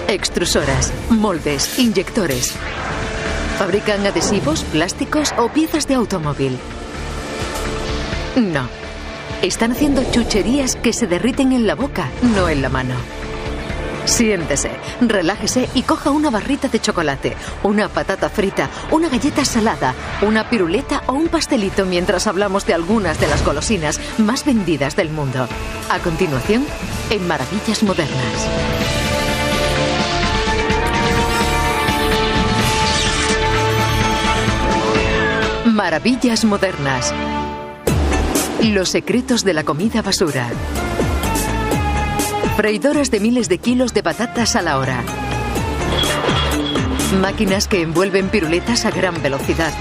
Extrusoras, moldes, inyectores. ¿Fabrican adhesivos, plásticos o piezas de automóvil? No. Están haciendo chucherías que se derriten en la boca, no en la mano. Siéntese, relájese y coja una barrita de chocolate, una patata frita, una galleta salada, una piruleta o un pastelito mientras hablamos de algunas de las golosinas más vendidas del mundo. A continuación, en Maravillas Modernas. Maravillas Modernas. Los secretos de la comida basura. Freidoras de miles de kilos de patatas a la hora. Máquinas que envuelven piruletas a gran velocidad.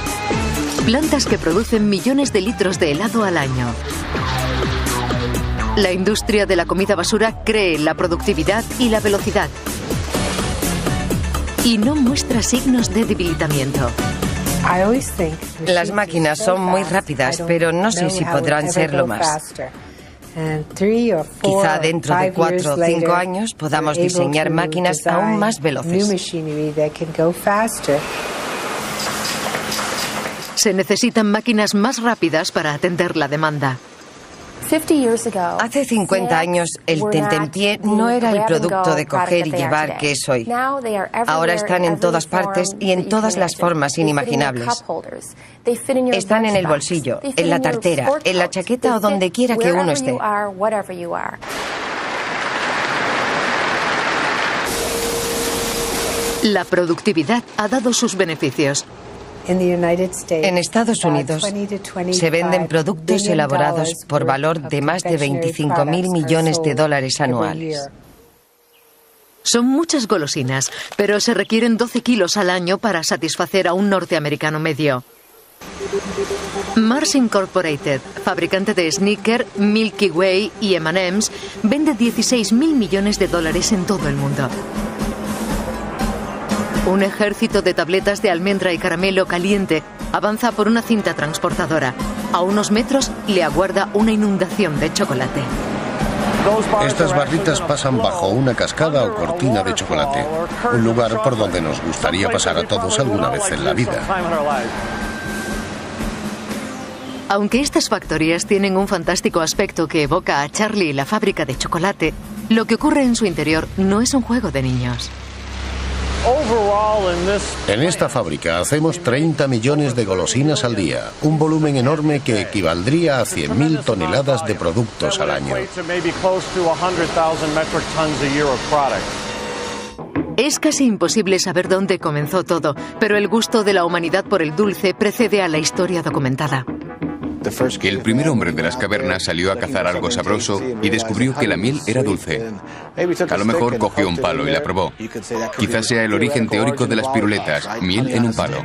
Plantas que producen millones de litros de helado al año. La industria de la comida basura cree en la productividad y la velocidad. Y no muestra signos de debilitamiento. Las máquinas son muy rápidas, pero no sé si podrán serlo más. Quizá dentro de 4 o 5 años podamos diseñar máquinas aún más veloces. Se necesitan máquinas más rápidas para atender la demanda. Hace 50 años el tentempié no era el producto de coger y llevar que es hoy. Ahora están en todas partes y en todas las formas inimaginables. Están en el bolsillo, en la tartera, en la chaqueta o donde quiera que uno esté. La productividad ha dado sus beneficios. En Estados Unidos se venden productos elaborados por valor de más de 25.000 millones de dólares anuales. Son muchas golosinas, pero se requieren 12 kilos al año para satisfacer a un norteamericano medio. Mars Incorporated, fabricante de Snickers, Milky Way y M&M's, vende 16.000 millones de dólares en todo el mundo. Un ejército de tabletas de almendra y caramelo caliente avanza por una cinta transportadora. A unos metros le aguarda una inundación de chocolate. Estas barritas pasan bajo una cascada o cortina de chocolate, un lugar por donde nos gustaría pasar a todos alguna vez en la vida. Aunque estas factorías tienen un fantástico aspecto que evoca a Charlie y la fábrica de chocolate, lo que ocurre en su interior no es un juego de niños. En esta fábrica hacemos 30 millones de golosinas al día, un volumen enorme que equivaldría a 100.000 toneladas de productos al año. Es casi imposible saber dónde comenzó todo, pero el gusto de la humanidad por el dulce precede a la historia documentada. El primer hombre de las cavernas salió a cazar algo sabroso y descubrió que la miel era dulce. A lo mejor cogió un palo y la probó. Quizás sea el origen teórico de las piruletas, miel en un palo.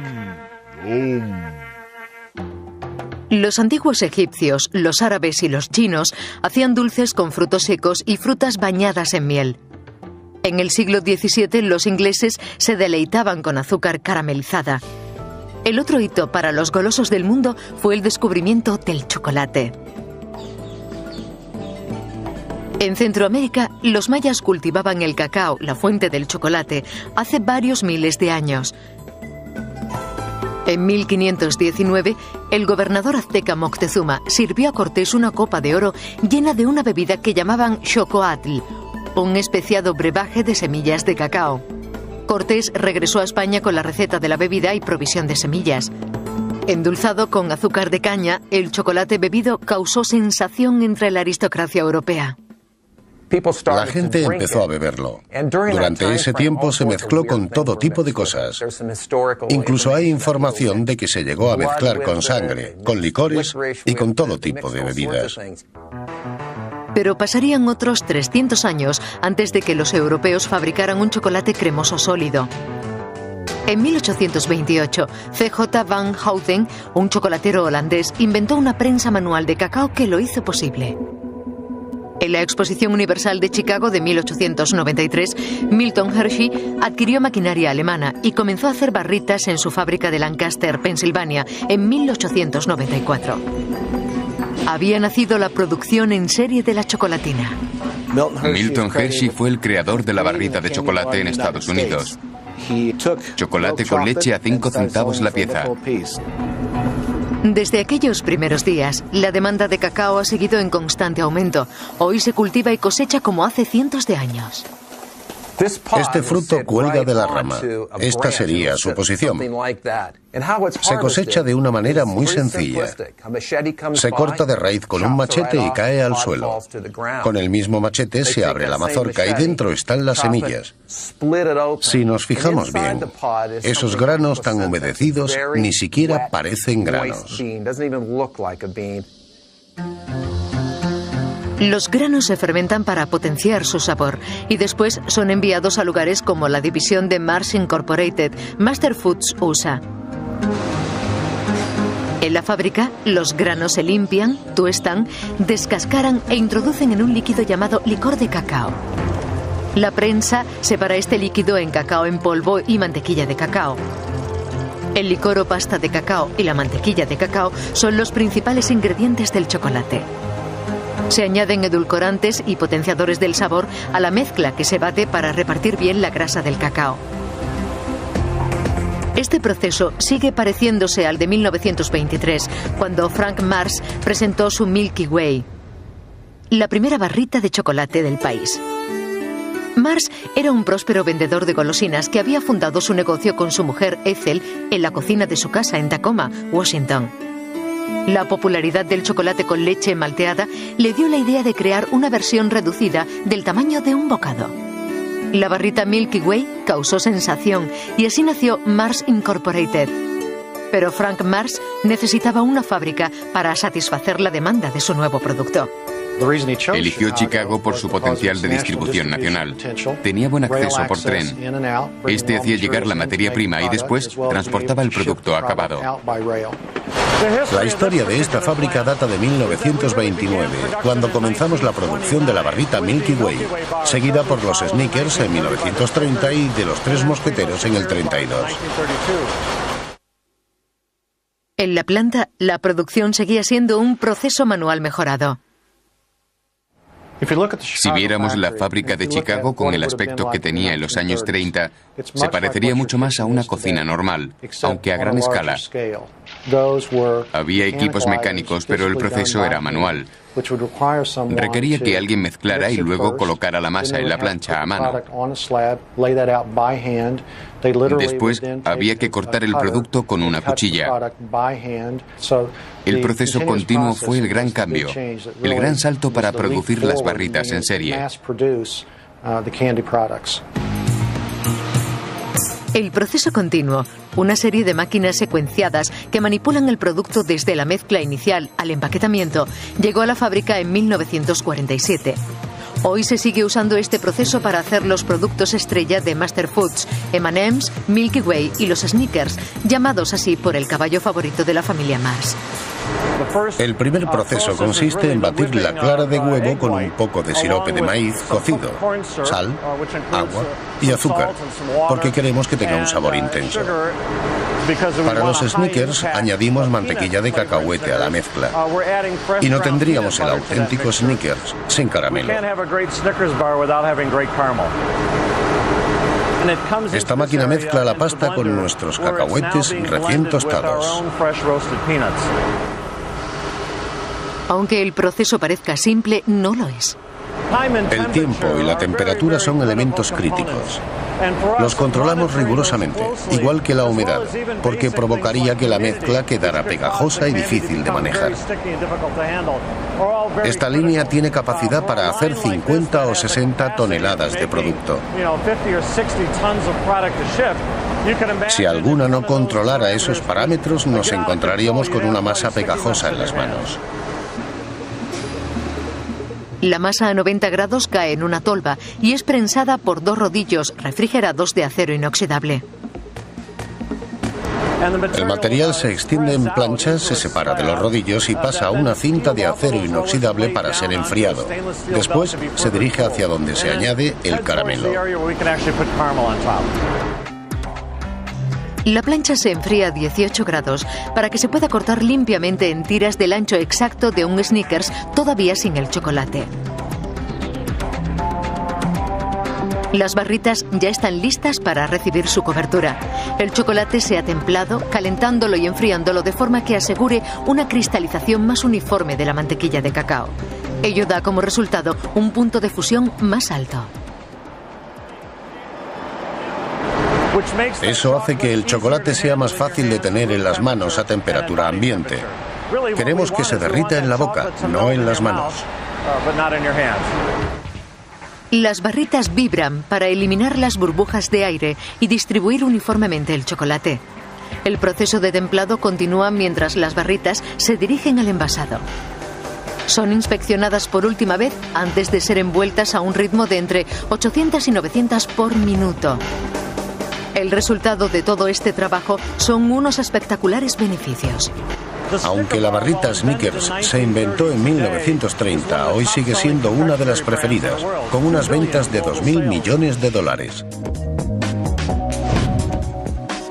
Los antiguos egipcios, los árabes y los chinos hacían dulces con frutos secos y frutas bañadas en miel. En el siglo XVII los ingleses se deleitaban con azúcar caramelizada. El otro hito para los golosos del mundo fue el descubrimiento del chocolate. En Centroamérica, los mayas cultivaban el cacao, la fuente del chocolate, hace varios miles de años. En 1519, el gobernador azteca Moctezuma sirvió a Cortés una copa de oro llena de una bebida que llamaban xocoatl, un especiado brebaje de semillas de cacao. Cortés regresó a España con la receta de la bebida y provisión de semillas. Endulzado con azúcar de caña, el chocolate bebido causó sensación entre la aristocracia europea. La gente empezó a beberlo. Durante ese tiempo se mezcló con todo tipo de cosas. Incluso hay información de que se llegó a mezclar con sangre, con licores y con todo tipo de bebidas. Pero pasarían otros 300 años antes de que los europeos fabricaran un chocolate cremoso sólido. En 1828, C.J. van Houten, un chocolatero holandés, inventó una prensa manual de cacao que lo hizo posible. En la Exposición Universal de Chicago de 1893, Milton Hershey adquirió maquinaria alemana y comenzó a hacer barritas en su fábrica de Lancaster, Pensilvania, en 1894. Había nacido la producción en serie de la chocolatina. Milton Hershey fue el creador de la barrita de chocolate en Estados Unidos. Chocolate con leche a 5 centavos la pieza. Desde aquellos primeros días, la demanda de cacao ha seguido en constante aumento. Hoy se cultiva y cosecha como hace cientos de años. Este fruto cuelga de la rama. Esta sería su posición. Se cosecha de una manera muy sencilla. Se corta de raíz con un machete y cae al suelo. Con el mismo machete se abre la mazorca y dentro están las semillas. Si nos fijamos bien, esos granos tan humedecidos ni siquiera parecen granos. Los granos se fermentan para potenciar su sabor y después son enviados a lugares como la división de Mars Incorporated, Master Foods USA. En la fábrica, los granos se limpian, tuestan, descascaran e introducen en un líquido llamado licor de cacao. La prensa separa este líquido en cacao en polvo y mantequilla de cacao. El licor o pasta de cacao y la mantequilla de cacao son los principales ingredientes del chocolate. Se añaden edulcorantes y potenciadores del sabor a la mezcla que se bate para repartir bien la grasa del cacao. Este proceso sigue pareciéndose al de 1923, cuando Frank Mars presentó su Milky Way, la primera barrita de chocolate del país. Mars era un próspero vendedor de golosinas que había fundado su negocio con su mujer Ethel en la cocina de su casa en Tacoma, Washington. La popularidad del chocolate con leche malteada le dio la idea de crear una versión reducida del tamaño de un bocado. La barrita Milky Way causó sensación y así nació Mars Incorporated. Pero Frank Mars necesitaba una fábrica para satisfacer la demanda de su nuevo producto. Eligió Chicago por su potencial de distribución nacional. Tenía buen acceso por tren. Este hacía llegar la materia prima y después transportaba el producto acabado. La historia de esta fábrica data de 1929, cuando comenzamos la producción de la barrita Milky Way, seguida por los Snickers en 1930 y de los Tres Mosqueteros en el 32. En la planta, la producción seguía siendo un proceso manual mejorado. Si viéramos la fábrica de Chicago con el aspecto que tenía en los años 30, se parecería mucho más a una cocina normal, aunque a gran escala. Había equipos mecánicos, pero el proceso era manual. Requería que alguien mezclara y luego colocara la masa en la plancha a mano. Después había que cortar el producto con una cuchilla. El proceso continuo fue el gran cambio, el gran salto para producir las barritas en serie. El proceso continuo, una serie de máquinas secuenciadas que manipulan el producto desde la mezcla inicial al empaquetamiento, llegó a la fábrica en 1947. Hoy se sigue usando este proceso para hacer los productos estrella de Master Foods, M&M's, Milky Way y los Snickers, llamados así por el caballo favorito de la familia Mars. El primer proceso consiste en batir la clara de huevo con un poco de sirope de maíz cocido, sal, agua y azúcar, porque queremos que tenga un sabor intenso. Para los Snickers añadimos mantequilla de cacahuete a la mezcla y no tendríamos el auténtico Snickers sin caramelo. Esta máquina mezcla la pasta con nuestros cacahuetes recién tostados. Aunque el proceso parezca simple, no lo es. El tiempo y la temperatura son elementos críticos. Los controlamos rigurosamente, igual que la humedad, porque provocaría que la mezcla quedara pegajosa y difícil de manejar. Esta línea tiene capacidad para hacer 50 o 60 toneladas de producto. Si alguna no controlara esos parámetros, nos encontraríamos con una masa pegajosa en las manos. La masa a 90 grados cae en una tolva y es prensada por dos rodillos refrigerados de acero inoxidable. El material se extiende en planchas, se separa de los rodillos y pasa a una cinta de acero inoxidable para ser enfriado. Después se dirige hacia donde se añade el caramelo. La plancha se enfría a 18 grados para que se pueda cortar limpiamente en tiras del ancho exacto de un Snickers todavía sin el chocolate. Las barritas ya están listas para recibir su cobertura. El chocolate se ha templado, calentándolo y enfriándolo de forma que asegure una cristalización más uniforme de la mantequilla de cacao. Ello da como resultado un punto de fusión más alto. Eso hace que el chocolate sea más fácil de tener en las manos a temperatura ambiente. Queremos que se derrita en la boca, no en las manos. Las barritas vibran para eliminar las burbujas de aire y distribuir uniformemente el chocolate. El proceso de templado continúa mientras las barritas se dirigen al envasado. Son inspeccionadas por última vez antes de ser envueltas a un ritmo de entre 800 y 900 por minuto. El resultado de todo este trabajo son unos espectaculares beneficios. Aunque la barrita Snickers se inventó en 1930, hoy sigue siendo una de las preferidas, con unas ventas de 2.000 millones de dólares.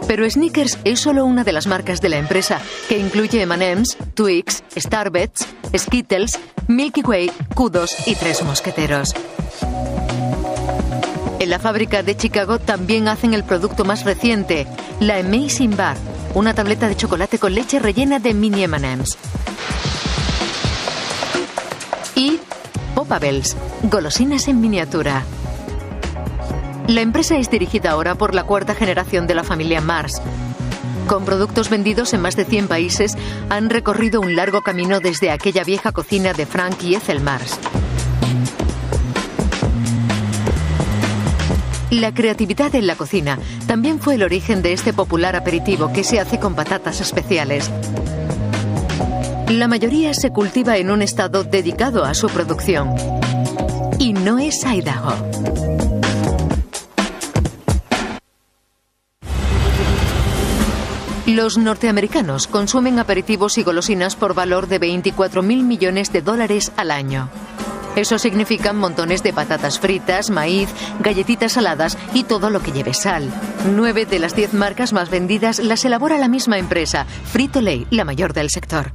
Pero Snickers es solo una de las marcas de la empresa, que incluye M&M's, Twix, Starbits, Skittles, Milky Way, Kudos y Tres Mosqueteros. En la fábrica de Chicago también hacen el producto más reciente, la Amazing Bar, una tableta de chocolate con leche rellena de mini M&M's. Y Popables, golosinas en miniatura. La empresa es dirigida ahora por la cuarta generación de la familia Mars. Con productos vendidos en más de 100 países, han recorrido un largo camino desde aquella vieja cocina de Frank y Ethel Mars. La creatividad en la cocina también fue el origen de este popular aperitivo que se hace con patatas especiales. La mayoría se cultiva en un estado dedicado a su producción. Y no es Idaho. Los norteamericanos consumen aperitivos y golosinas por valor de 24.000 millones de dólares al año. Eso significa montones de patatas fritas, maíz, galletitas saladas y todo lo que lleve sal. 9 de las 10 marcas más vendidas las elabora la misma empresa, Frito-Lay, la mayor del sector.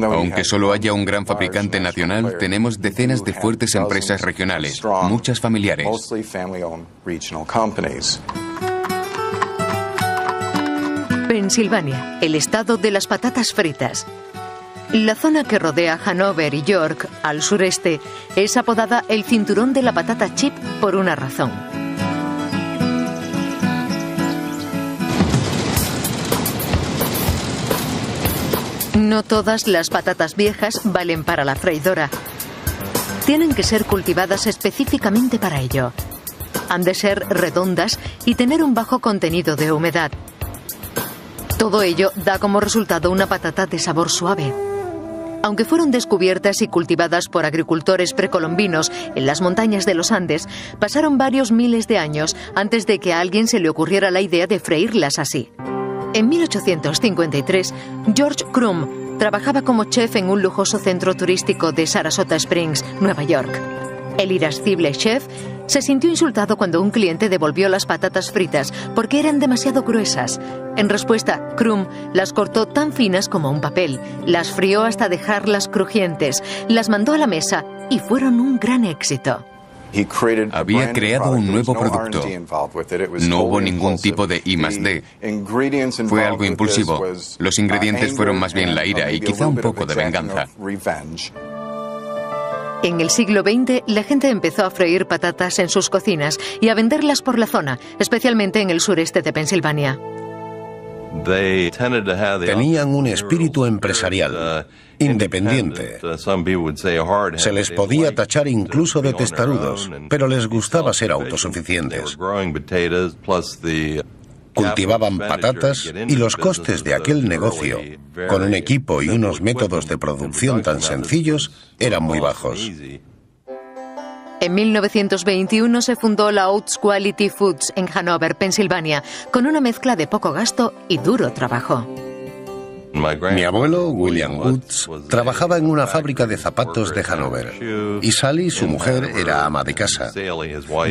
Aunque solo haya un gran fabricante nacional, tenemos decenas de fuertes empresas regionales, muchas familiares. Pensilvania, el estado de las patatas fritas. La zona que rodea Hanover y York, al sureste, es apodada el cinturón de la patata chip por una razón. No todas las patatas viejas valen para la freidora. Tienen que ser cultivadas específicamente para ello. Han de ser redondas y tener un bajo contenido de humedad. Todo ello da como resultado una patata de sabor suave. Aunque fueron descubiertas y cultivadas por agricultores precolombinos en las montañas de los Andes, pasaron varios miles de años antes de que a alguien se le ocurriera la idea de freírlas así. En 1853, George Crumb trabajaba como chef en un lujoso centro turístico de Sarasota Springs, Nueva York. El irascible chef se sintió insultado cuando un cliente devolvió las patatas fritas porque eran demasiado gruesas. En respuesta, Crumb las cortó tan finas como un papel, las frió hasta dejarlas crujientes, las mandó a la mesa y fueron un gran éxito. Había creado un nuevo producto. No hubo ningún tipo de I+D. Fue algo impulsivo. Los ingredientes fueron más bien la ira y quizá un poco de venganza. En el siglo XX, la gente empezó a freír patatas en sus cocinas y a venderlas por la zona, especialmente en el sureste de Pensilvania. Tenían un espíritu empresarial, independiente. Se les podía tachar incluso de testarudos, pero les gustaba ser autosuficientes. Cultivaban patatas y los costes de aquel negocio, con un equipo y unos métodos de producción tan sencillos, eran muy bajos. En 1921 se fundó la Oats Quality Foods en Hanover, Pensilvania, con una mezcla de poco gasto y duro trabajo. Mi abuelo, William Oats, trabajaba en una fábrica de zapatos de Hanover y Sally, su mujer, era ama de casa.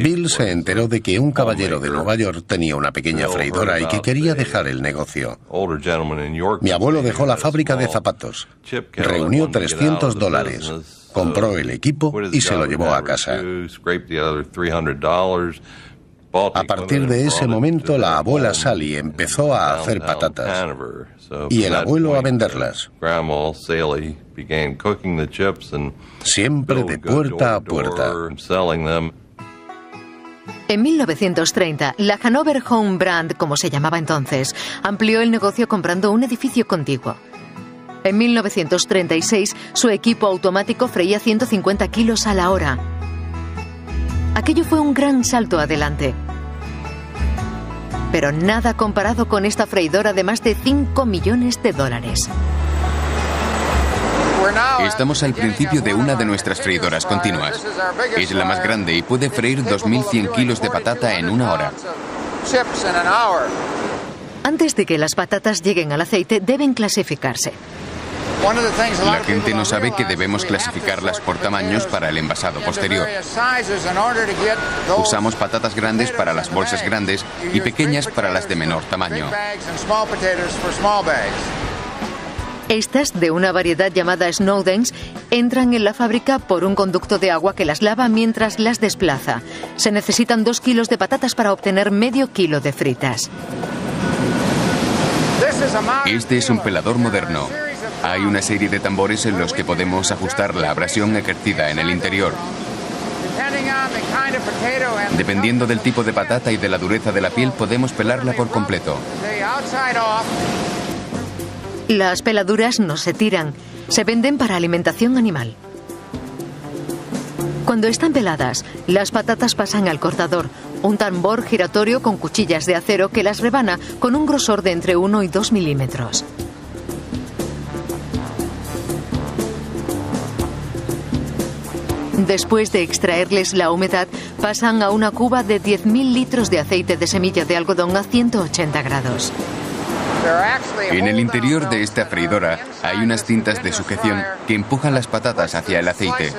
Bill se enteró de que un caballero de Nueva York tenía una pequeña freidora y que quería dejar el negocio. Mi abuelo dejó la fábrica de zapatos, reunió $300, compró el equipo y se lo llevó a casa. A partir de ese momento, la abuela Sally empezó a hacer patatas y el abuelo a venderlas. Siempre de puerta a puerta. En 1930, la Hanover Home Brand, como se llamaba entonces, amplió el negocio comprando un edificio contiguo. En 1936, su equipo automático freía 150 kilos a la hora. Aquello fue un gran salto adelante. Pero nada comparado con esta freidora de más de $5 millones. Estamos al principio de una de nuestras freidoras continuas. Es la más grande y puede freír 2.100 kilos de patata en una hora. Antes de que las patatas lleguen al aceite, deben clasificarse. La gente no sabe que debemos clasificarlas por tamaños para el envasado posterior. Usamos patatas grandes para las bolsas grandes y pequeñas para las de menor tamaño. Estas, de una variedad llamada Snowdens, entran en la fábrica por un conducto de agua que las lava mientras las desplaza. Se necesitan 2 kilos de patatas para obtener medio kilo de fritas. Este es un pelador moderno. Hay una serie de tambores en los que podemos ajustar la abrasión ejercida en el interior. Dependiendo del tipo de patata y de la dureza de la piel, podemos pelarla por completo. Las peladuras no se tiran, se venden para alimentación animal. Cuando están peladas, las patatas pasan al cortador, un tambor giratorio con cuchillas de acero que las rebana con un grosor de entre 1 y 2 milímetros. Después de extraerles la humedad, pasan a una cuba de 10.000 litros de aceite de semilla de algodón a 180 grados. En el interior de esta freidora hay unas cintas de sujeción que empujan las patatas hacia el aceite.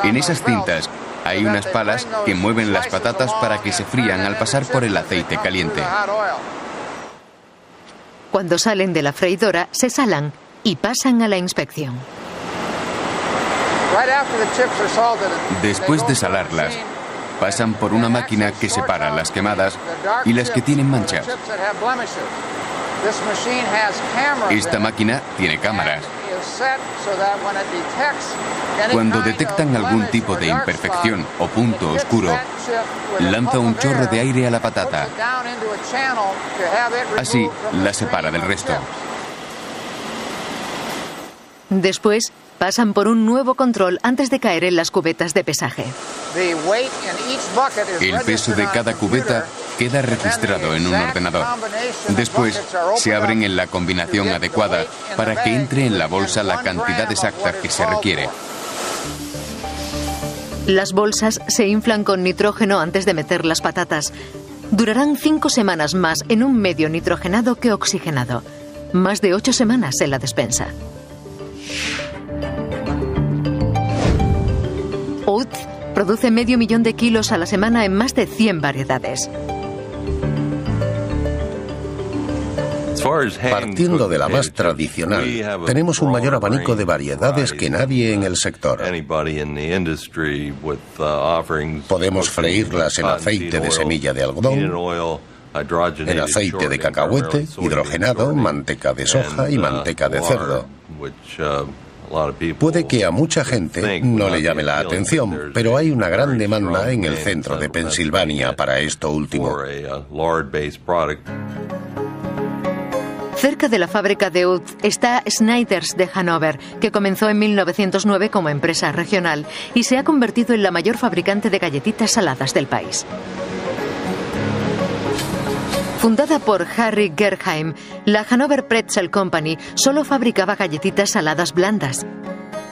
En esas cintas hay unas palas que mueven las patatas para que se frían al pasar por el aceite caliente. Cuando salen de la freidora, se salan y pasan a la inspección. Después de salarlas, pasan por una máquina que separa las quemadas y las que tienen manchas. Esta máquina tiene cámaras. Cuando detectan algún tipo de imperfección o punto oscuro, lanza un chorro de aire a la patata. Así la separa del resto. Después, pasan por un nuevo control antes de caer en las cubetas de pesaje. El peso de cada cubeta queda registrado en un ordenador. Después, se abren en la combinación adecuada para que entre en la bolsa la cantidad exacta que se requiere. Las bolsas se inflan con nitrógeno antes de meter las patatas. Durarán 5 semanas más en un medio nitrogenado que oxigenado. Más de 8 semanas en la despensa. Oates produce 500.000 de kilos a la semana en más de 100 variedades. Partiendo de la más tradicional, tenemos un mayor abanico de variedades que nadie en el sector. Podemos freírlas en aceite de semilla de algodón, en aceite de cacahuete, hidrogenado, manteca de soja y manteca de cerdo. Puede que a mucha gente no le llame la atención, pero hay una gran demanda en el centro de Pensilvania para esto último. Cerca de la fábrica de Oates está Snyder's de Hanover, que comenzó en 1909 como empresa regional y se ha convertido en la mayor fabricante de galletitas saladas del país. Fundada por Harry Gerheim, la Hanover Pretzel Company solo fabricaba galletitas saladas blandas.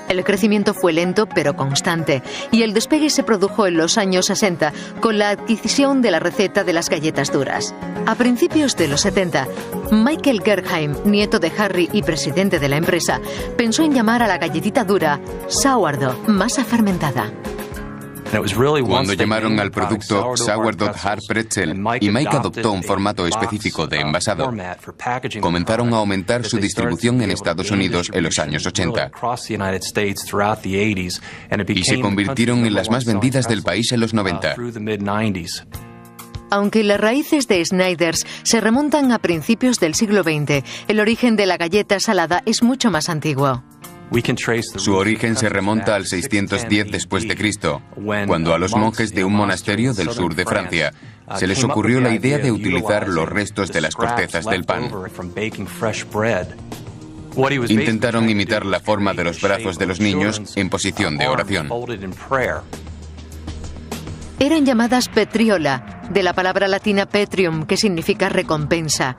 El crecimiento fue lento pero constante y el despegue se produjo en los años 60 con la adquisición de la receta de las galletas duras. A principios de los 70, Michael Gerheim, nieto de Harry y presidente de la empresa, pensó en llamar a la galletita dura sourdough, masa fermentada. Cuando llamaron al producto Sourdough Hard Pretzel y Mike adoptó un formato específico de envasado, comenzaron a aumentar su distribución en Estados Unidos en los años 80 y se convirtieron en las más vendidas del país en los 90. Aunque las raíces de Snyder's se remontan a principios del siglo XX, el origen de la galleta salada es mucho más antiguo. Su origen se remonta al 610 después de Cristo, cuando a los monjes de un monasterio del sur de Francia se les ocurrió la idea de utilizar los restos de las cortezas del pan. Intentaron imitar la forma de los brazos de los niños en posición de oración. Eran llamadas petriola, de la palabra latina petrium, que significa recompensa,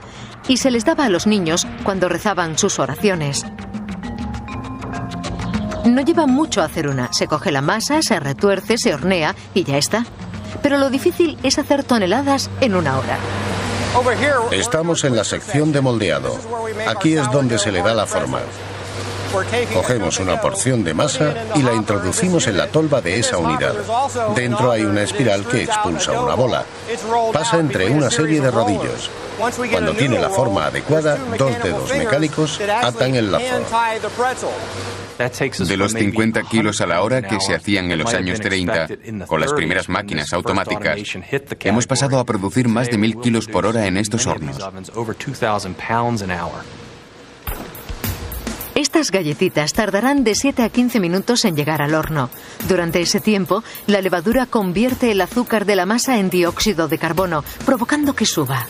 y se les daba a los niños cuando rezaban sus oraciones. No lleva mucho hacer una. Se coge la masa, se retuerce, se hornea y ya está. Pero lo difícil es hacer toneladas en una hora. Estamos en la sección de moldeado. Aquí es donde se le da la forma. Cogemos una porción de masa y la introducimos en la tolva de esa unidad. Dentro hay una espiral que expulsa una bola. Pasa entre una serie de rodillos. Cuando tiene la forma adecuada, dos dedos mecánicos atan el lazo. De los 50 kilos a la hora que se hacían en los años 30, con las primeras máquinas automáticas, hemos pasado a producir más de 1000 kilos por hora en estos hornos. Estas galletitas tardarán de 7 a 15 minutos en llegar al horno. Durante ese tiempo, la levadura convierte el azúcar de la masa en dióxido de carbono, provocando que suba.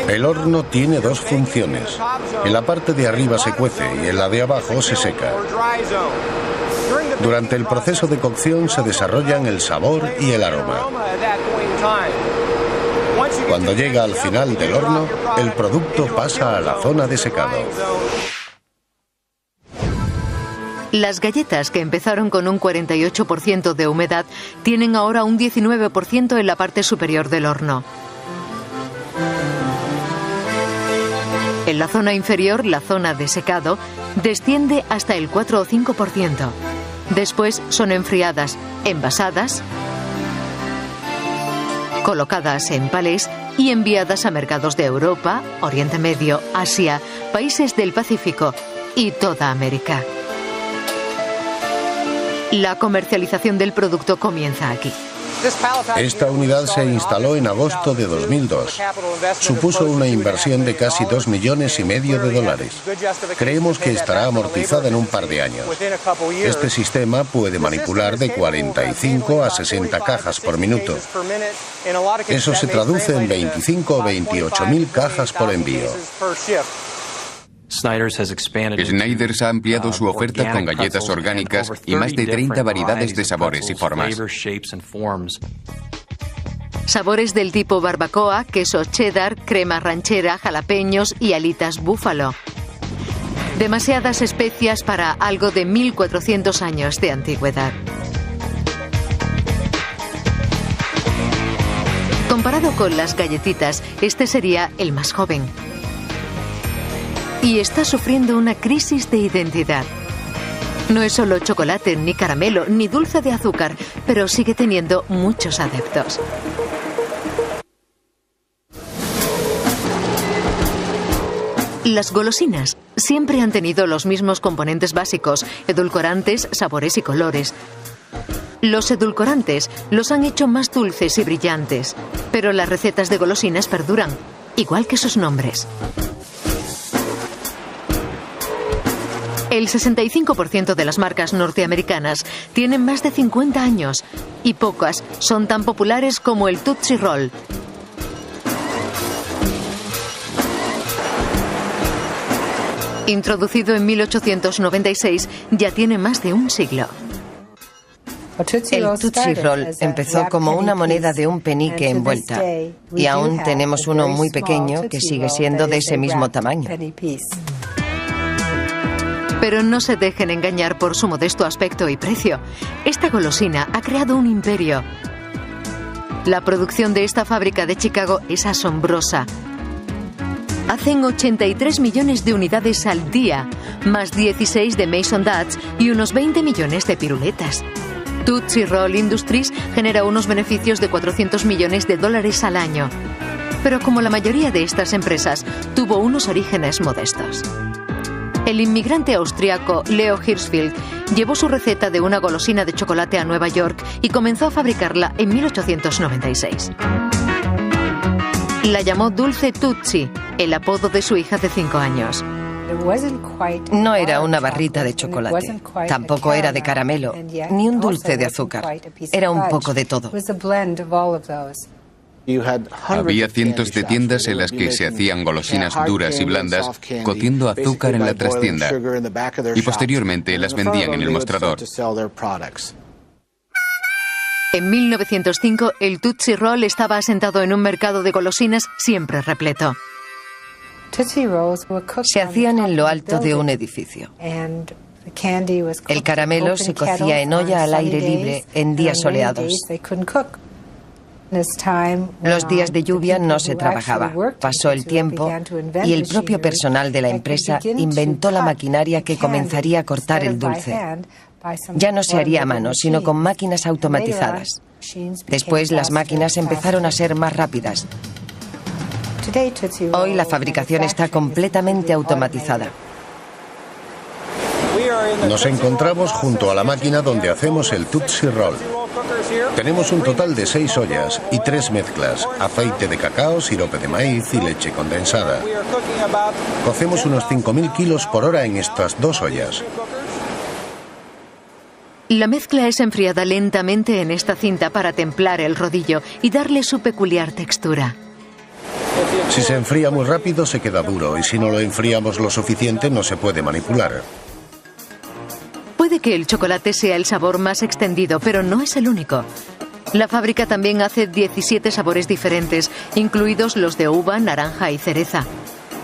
El horno tiene dos funciones. En la parte de arriba se cuece y en la de abajo se seca. Durante el proceso de cocción se desarrollan el sabor y el aroma. Cuando llega al final del horno, el producto pasa a la zona de secado. Las galletas, que empezaron con un 48% de humedad, tienen ahora un 19% en la parte superior del horno. En la zona inferior, la zona de secado, desciende hasta el 4 o 5%. Después son enfriadas, envasadas, colocadas en palés y enviadas a mercados de Europa, Oriente Medio, Asia, países del Pacífico y toda América. La comercialización del producto comienza aquí. Esta unidad se instaló en agosto de 2002. Supuso una inversión de casi $2,5 millones. Creemos que estará amortizada en un par de años. Este sistema puede manipular de 45 a 60 cajas por minuto. Eso se traduce en 25 o 28.000 cajas por envío. Snyder's ha ampliado su oferta con galletas orgánicas y más de 30 variedades de sabores y formas. Sabores del tipo barbacoa, queso cheddar, crema ranchera, jalapeños y alitas búfalo. Demasiadas especias para algo de 1400 años de antigüedad. Comparado con las galletitas, este sería el más joven. Y está sufriendo una crisis de identidad. No es solo chocolate, ni caramelo, ni dulce de azúcar, pero sigue teniendo muchos adeptos. Las golosinas siempre han tenido los mismos componentes básicos: edulcorantes, sabores y colores. Los edulcorantes los han hecho más dulces y brillantes, pero las recetas de golosinas perduran, igual que sus nombres. El 65% de las marcas norteamericanas tienen más de 50 años y pocas son tan populares como el Tootsie Roll. Introducido en 1896, ya tiene más de un siglo. El Tootsie Roll empezó como una moneda de un penique envuelta y aún tenemos uno muy pequeño que sigue siendo de ese mismo tamaño. Pero no se dejen engañar por su modesto aspecto y precio. Esta golosina ha creado un imperio. La producción de esta fábrica de Chicago es asombrosa. Hacen 83 millones de unidades al día, más 16 de Maison-Dats y unos 20 millones de piruletas. Tootsie Roll Industries genera unos beneficios de 400 millones de dólares al año. Pero como la mayoría de estas empresas, tuvo unos orígenes modestos. El inmigrante austriaco Leo Hirschfeld llevó su receta de una golosina de chocolate a Nueva York y comenzó a fabricarla en 1896. La llamó Dulce Tootsie, el apodo de su hija de 5 años. No era una barrita de chocolate, tampoco era de caramelo, ni un dulce de azúcar. Era un poco de todo. Había cientos de tiendas en las que se hacían golosinas duras y blandas, cociendo azúcar en la trastienda, y posteriormente las vendían en el mostrador. En 1905, el Tootsie Roll estaba asentado en un mercado de golosinas siempre repleto. Se hacían en lo alto de un edificio. El caramelo se cocía en olla al aire libre en días soleados. Los días de lluvia no se trabajaba. Pasó el tiempo y el propio personal de la empresa inventó la maquinaria que comenzaría a cortar el dulce. Ya no se haría a mano, sino con máquinas automatizadas. Después las máquinas empezaron a ser más rápidas. Hoy la fabricación está completamente automatizada. Nos encontramos junto a la máquina donde hacemos el Tootsie Roll. Tenemos un total de 6 ollas y 3 mezclas: aceite de cacao, sirope de maíz y leche condensada. Cocemos unos 5.000 kilos por hora en estas 2 ollas. La mezcla es enfriada lentamente en esta cinta para templar el rodillo y darle su peculiar textura. Si se enfría muy rápido se queda duro y si no lo enfriamos lo suficiente no se puede manipular. Puede que el chocolate sea el sabor más extendido, pero no es el único. La fábrica también hace 17 sabores diferentes, incluidos los de uva, naranja y cereza.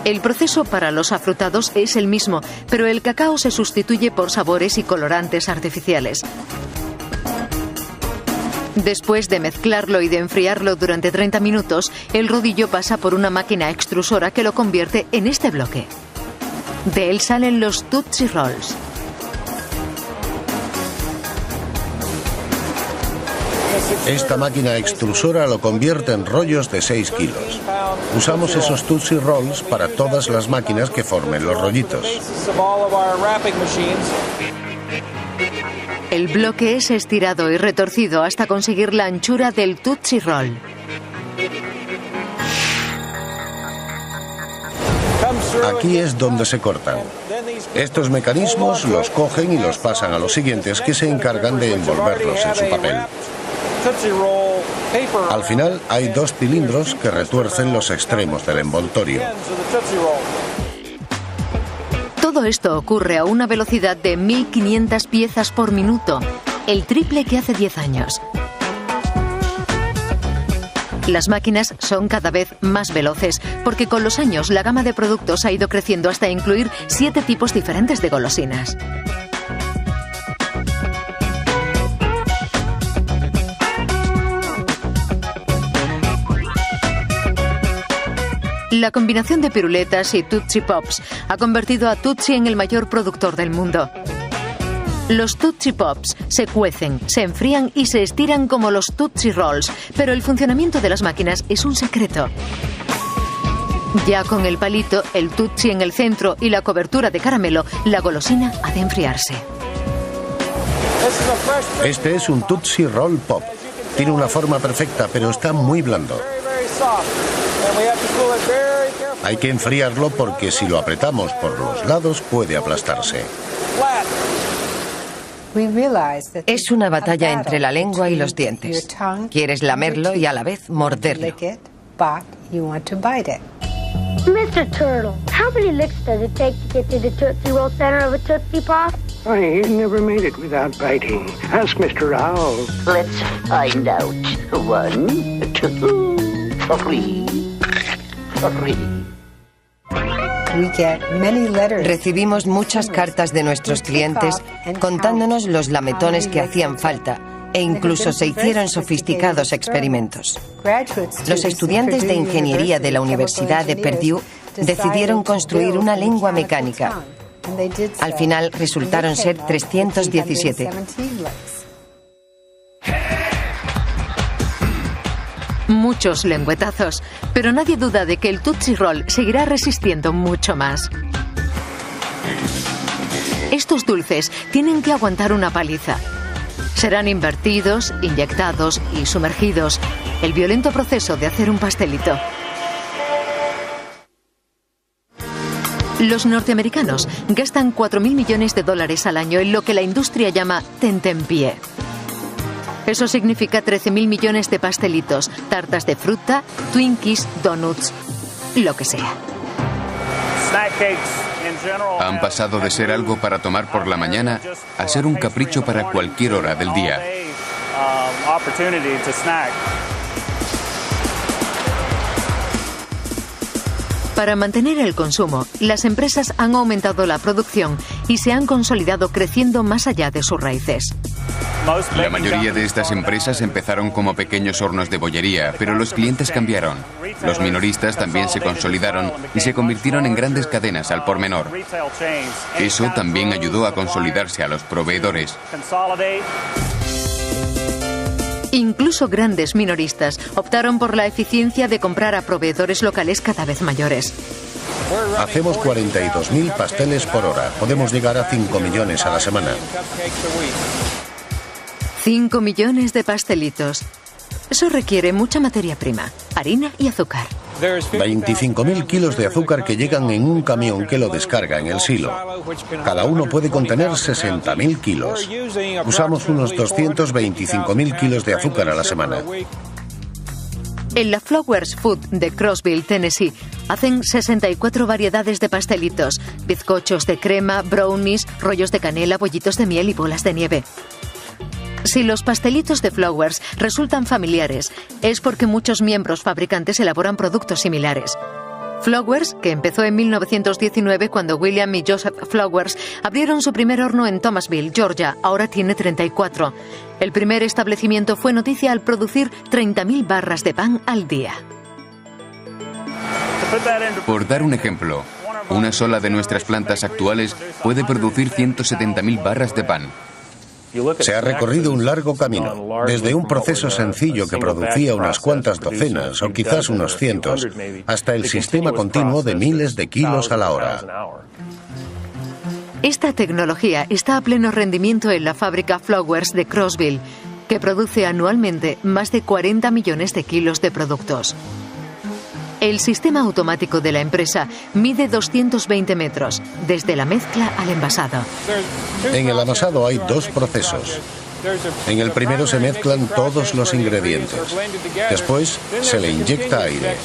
El proceso para los afrutados es el mismo, pero el cacao se sustituye por sabores y colorantes artificiales. Después de mezclarlo y de enfriarlo durante 30 minutos, el rodillo pasa por una máquina extrusora que lo convierte en este bloque. De él salen los Tootsie Rolls. Esta máquina extrusora lo convierte en rollos de 6 kilos. Usamos esos Tootsie Rolls para todas las máquinas que formen los rollitos. El bloque es estirado y retorcido hasta conseguir la anchura del Tootsie Roll. Aquí es donde se cortan. Estos mecanismos los cogen y los pasan a los siguientes que se encargan de envolverlos en su papel. Al final hay 2 cilindros que retuercen los extremos del envoltorio. Todo esto ocurre a una velocidad de 1.500 piezas por minuto, el triple que hace 10 años. Las máquinas son cada vez más veloces, porque con los años la gama de productos ha ido creciendo hasta incluir 7 tipos diferentes de golosinas. La combinación de piruletas y Tootsie Pops ha convertido a Tootsie en el mayor productor del mundo. Los Tootsie Pops se cuecen, se enfrían y se estiran como los Tootsie Rolls, pero el funcionamiento de las máquinas es un secreto. Ya con el palito, el Tootsie en el centro y la cobertura de caramelo, la golosina ha de enfriarse. Este es un Tootsie Roll Pop. Tiene una forma perfecta, pero está muy blando. Hay que enfriarlo porque si lo apretamos por los lados puede aplastarse. Es una batalla entre la lengua y los dientes. Quieres lamerlo y a la vez morderlo. Mr. Turtle, how many licks does it take to get to the Tootsie Roll center of a Tootsie Pop? I never made it without biting. Ask Mr. Owl. Let's find out. 1, 2, 3. Recibimos muchas cartas de nuestros clientes contándonos los lametones que hacían falta e incluso se hicieron sofisticados experimentos. Los estudiantes de ingeniería de la Universidad de Purdue decidieron construir una lengua mecánica. Al final resultaron ser 317. Muchos lengüetazos, pero nadie duda de que el Tootsie Roll seguirá resistiendo mucho más. Estos dulces tienen que aguantar una paliza. Serán invertidos, inyectados y sumergidos. El violento proceso de hacer un pastelito. Los norteamericanos gastan $4.000 millones al año en lo que la industria llama tentempié. Eso significa 13.000 millones de pastelitos, tartas de fruta, Twinkies, donuts, lo que sea. Han pasado de ser algo para tomar por la mañana a ser un capricho para cualquier hora del día. Para mantener el consumo, las empresas han aumentado la producción y se han consolidado creciendo más allá de sus raíces. La mayoría de estas empresas empezaron como pequeños hornos de bollería, pero los clientes cambiaron. Los minoristas también se consolidaron y se convirtieron en grandes cadenas al por menor. Eso también ayudó a consolidarse a los proveedores. Incluso grandes minoristas optaron por la eficiencia de comprar a proveedores locales cada vez mayores. Hacemos 42.000 pasteles por hora. Podemos llegar a 5 millones a la semana. 5 millones de pastelitos. Eso requiere mucha materia prima, harina y azúcar. 25.000 kilos de azúcar que llegan en un camión que lo descarga en el silo. Cada uno puede contener 60.000 kilos. Usamos unos 225.000 kilos de azúcar a la semana. En la Flowers Food de Crossville, Tennessee, hacen 64 variedades de pastelitos, bizcochos de crema, brownies, rollos de canela, bollitos de miel y bolas de nieve. Si los pastelitos de Flowers resultan familiares, es porque muchos miembros fabricantes elaboran productos similares. Flowers, que empezó en 1919 cuando William y Joseph Flowers abrieron su primer horno en Thomasville, Georgia, ahora tiene 34. El primer establecimiento fue noticia al producir 30.000 barras de pan al día. Por dar un ejemplo, una sola de nuestras plantas actuales puede producir 170.000 barras de pan. Se ha recorrido un largo camino, desde un proceso sencillo que producía unas cuantas docenas o quizás unos cientos, hasta el sistema continuo de miles de kilos a la hora. Esta tecnología está a pleno rendimiento en la fábrica Flowers de Crossville, que produce anualmente más de 40 millones de kilos de productos. El sistema automático de la empresa mide 220 metros, desde la mezcla al envasado. En el amasado hay dos procesos. En el primero se mezclan todos los ingredientes. Después se le inyecta aire.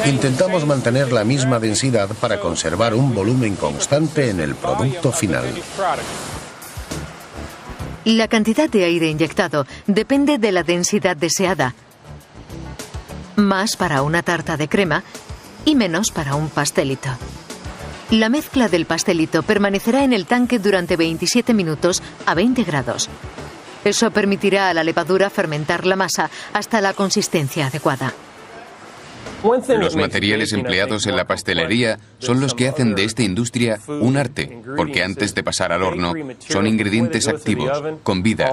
Intentamos mantener la misma densidad para conservar un volumen constante en el producto final. La cantidad de aire inyectado depende de la densidad deseada. Más para una tarta de crema y menos para un pastelito. La mezcla del pastelito permanecerá en el tanque durante 27 minutos a 20 grados. Eso permitirá a la levadura fermentar la masa hasta la consistencia adecuada. Los materiales empleados en la pastelería son los que hacen de esta industria un arte, porque antes de pasar al horno son ingredientes activos, con vida.